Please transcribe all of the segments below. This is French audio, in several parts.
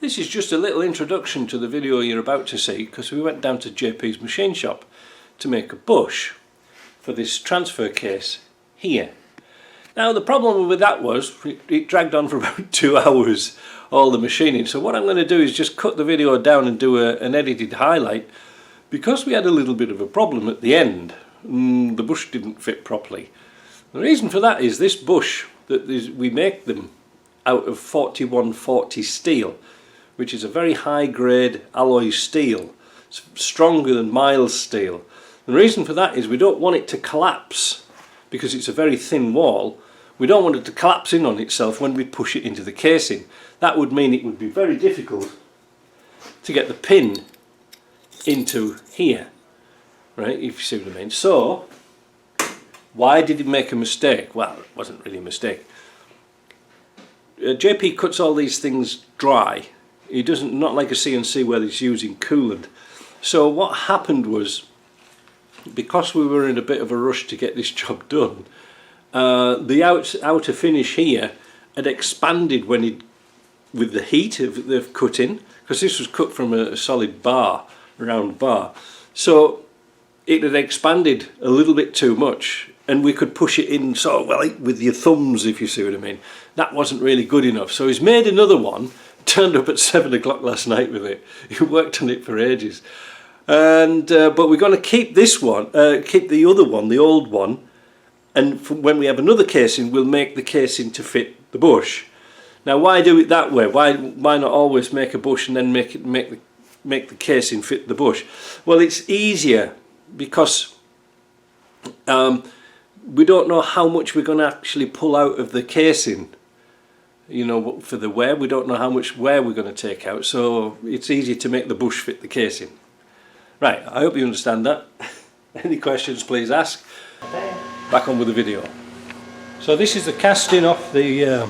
This is just a little introduction to the video you're about to see, because we went down to JP's machine shop to make a bush for this transfer case here. Now the problem with that was it dragged on for about 2 hours, all the machining. So what I'm going to do is just cut the video down and do an edited highlight, because we had a little bit of a problem at the end. The bush didn't fit properly. The reason for that is this bush, we make them out of 4140 steel, which is a very high grade alloy steel. It's stronger than mild steel. The reason for that is we don't want it to collapse, because it's a very thin wall. We don't want it to collapse in on itself when we push it into the casing. That would mean it would be very difficult to get the pin into here, right, if you see what I mean. So why did he make a mistake? Well, it wasn't really a mistake. JP cuts all these things dry. He doesn't, not like a CNC where he's using coolant. So what happened was, because we were in a bit of a rush to get this job done, the outer finish here had expanded with the heat of the cutting, because this was cut from a solid bar, round bar. So it had expanded a little bit too much, and we could push it in sort of well with your thumbs, if you see what I mean. That wasn't really good enough. So he's made another one. Turned up at 7 o'clock last night with it. He worked on it for ages, and but we're going to keep this one, keep the other one, the old one, and when we have another casing, we'll make the casing to fit the bush. Now, why do it that way? Why not always make a bush and then make the casing fit the bush? Well, it's easier because we don't know how much we're going to actually pull out of the casing. You know, for the wear, we don't know how much wear we're going to take out, so it's easy to make the bush fit the casing. Right, I hope you understand that. Any questions, please ask. Back on with the video. So this is the casting off the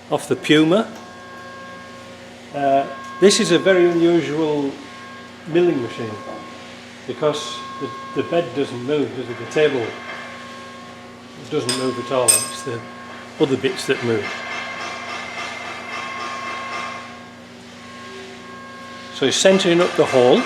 Puma. This is a very unusual milling machine, because the bed doesn't move, does it? The table doesn't move at all. It's the other bits that move. So he's centering up the hole.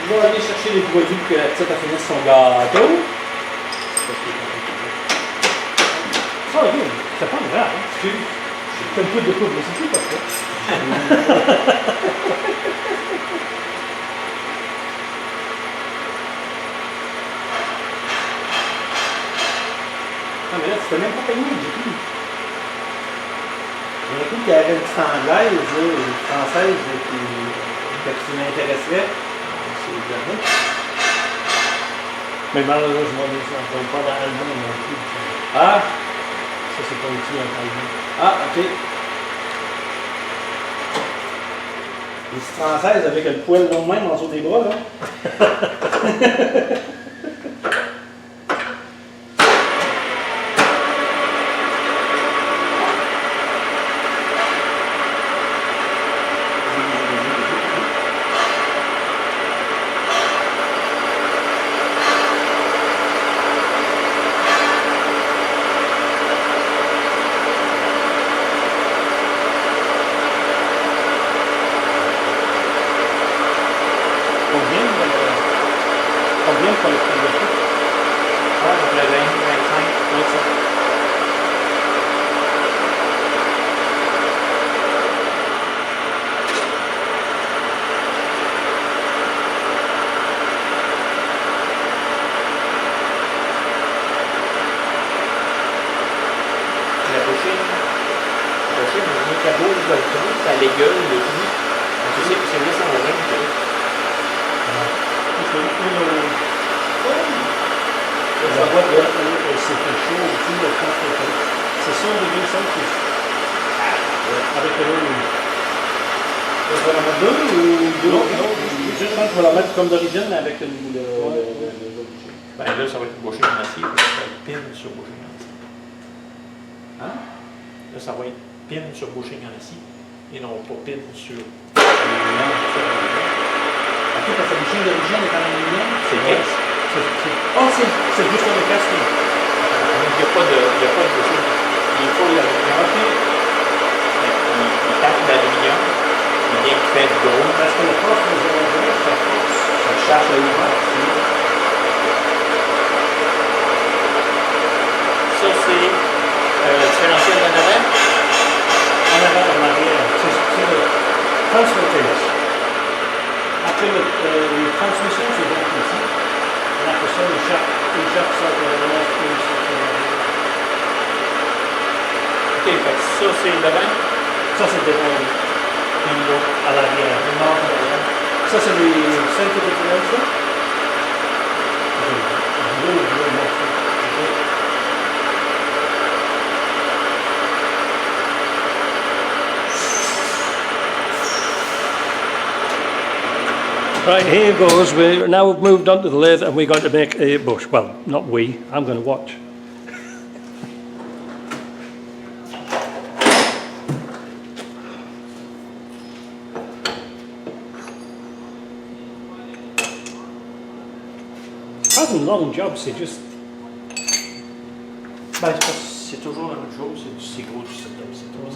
On va aller chercher les produits que la petite a fini son gâteau. Ça va bien, c'est pas grave. C'est un peu de publicité parce que. Non mais là, c'était même pas payé, j'ai cru. J'ai cru qu'il y avait une petite anglaise, une française, qui m'intéresserait. Mais malheureusement, ils ne sont pas dans l'allemand non plus. Ah! Ça, c'est pas utile en allemand. Ah, ok. Une petite française avec le poil long de même en dessous des bras, là. Combien pour le prix de tout? Ah, donc le 20, 25, oui, ça. La pochette, on dit qu'à beau, le trou, ça légueule le trou. Je sais que c'est bien ça, on va La boîte c'est chaud aussi, c'est 100 degrés Celsius. avec le dos. Tu vas en mettre deux ou deux? Non, je pense qu'on va la mettre comme d'origine, mais avec le Ben là, ça va être bouché en acier, ça va être pin sur bouching en acier. Hein? Là, ça va être pin sur bouching en acier et non pas pin sur. Ok, parce que le bouching d'origine est en aluminium? C'est caisse. Oh, c'est juste pour le casque. Il n'y a pas de bouching. Il faut l'aluminium. Ok. Il tape l'aluminium, il vient qui fait gros. Parce que la force de 0,2, ça cherche à ouvrir. Ça, c'est le différentiel en avant. En avant, en arrière. C'est le transfercase. Après les transmissions, c'est donc ici. Et après ça, il cherche ça pour le reste. OK, fait que ça, c'est devant. Ça, c'est devant. Puis là, à l'arrière. Ça, c'est les center differential. Right, here goes. We now we've moved on to the lathe and we're going to make a bush. Well, not we, I'm going to watch. That's a long job, c'est juste. Ben, c'est toujours la même chose, c'est gros du setup, c'est trop.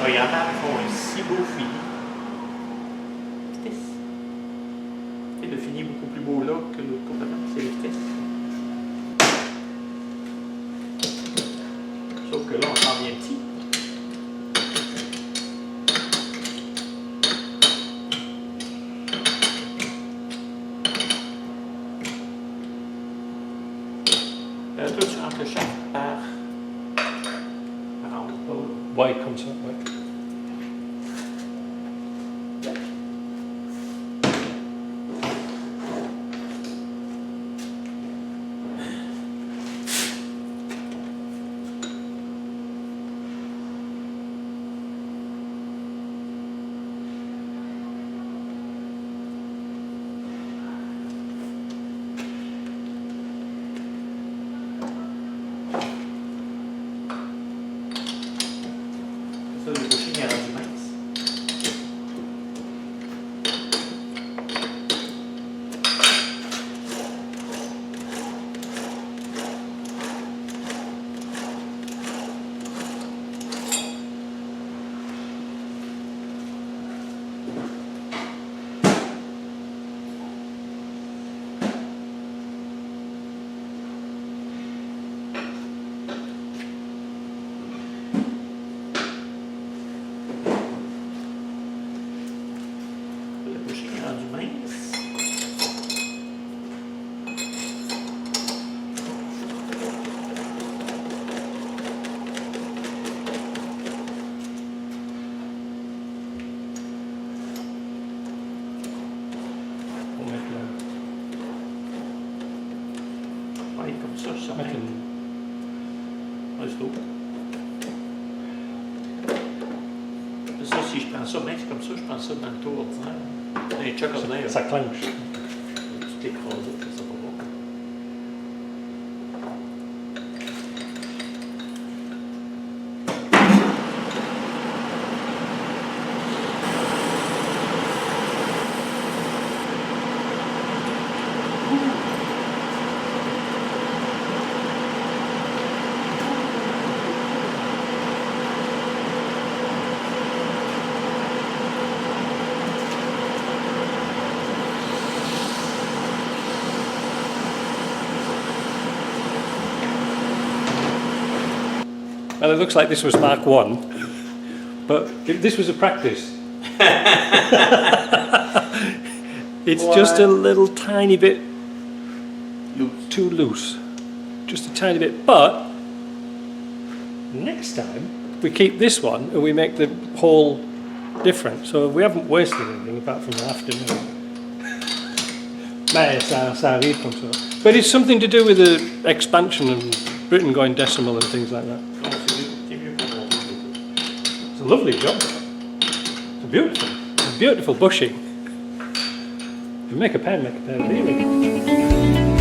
Programmables font un si beau fini. Vitesse. Et le fini est beaucoup plus beau là que l'autre côté. C'est vitesse. Sauf que là, on s'en vient petit. Toi, tu rentres le shaft par en haut. Ouais, comme ça, ouais. Ça, ça I même. can... Let's hope. Ça, si je prends ça, même comme ça, je prends ça dans le tour ordinaire. Dans les chocs ordinaires. Ça clenche. Tout écrasé, ça va pas. Well, it looks like this was Mark 1, but this was a practice. It's just a little tiny bit too loose. Just a tiny bit, but next time we keep this one and we make the hole different. So we haven't wasted anything apart from the afternoon. Mais ça arrive comme ça. But it's something to do with the expansion and Britain going decimal and things like that. It's a lovely job. It's a beautiful bushing. If you make a pen, make a pen really.